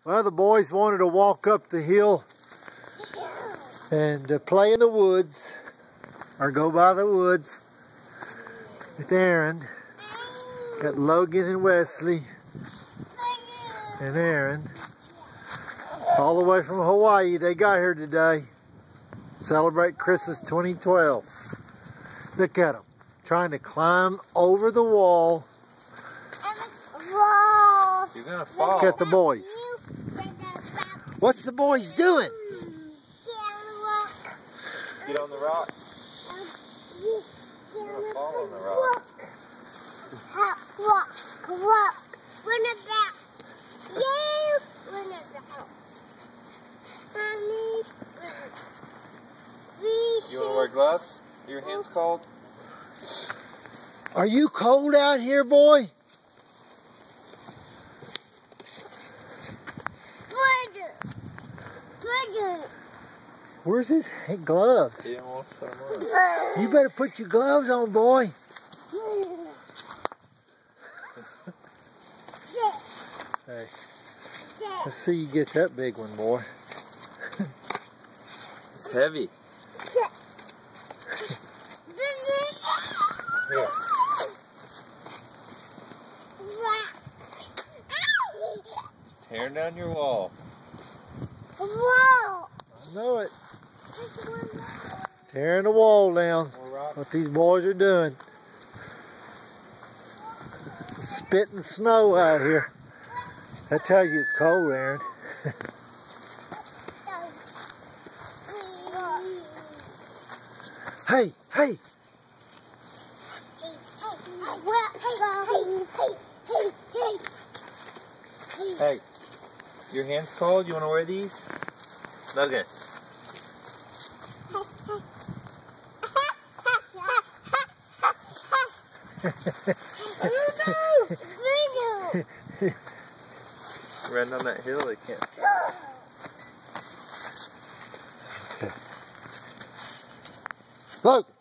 Well, the boys wanted to walk up the hill and play in the woods, or go by the woods with Aaron. Got Logan and Wesley and Aaron. All the way from Hawaii, they got here today. Celebrate Christmas 2012. Look at them, trying to climb over the wall. You're gonna fall. Look at the boys. What's the boys doing? Get on the rocks. You're gonna fall on the rocks. You wanna wear gloves? Are your hands cold? Are you cold out here, boy? Where's his gloves? He didn't want some on. You better put your gloves on, boy. Hey, let's see you get that big one, boy. It's heavy. Here. Tearing down your wall. I know it. Tearing the wall down. What these boys are doing. Spitting snow out here. That tells you it's cold, Aaron. Hey, hey. Hey, your hands cold? You want to wear these? Logan. Run down that hill, they can't. Look.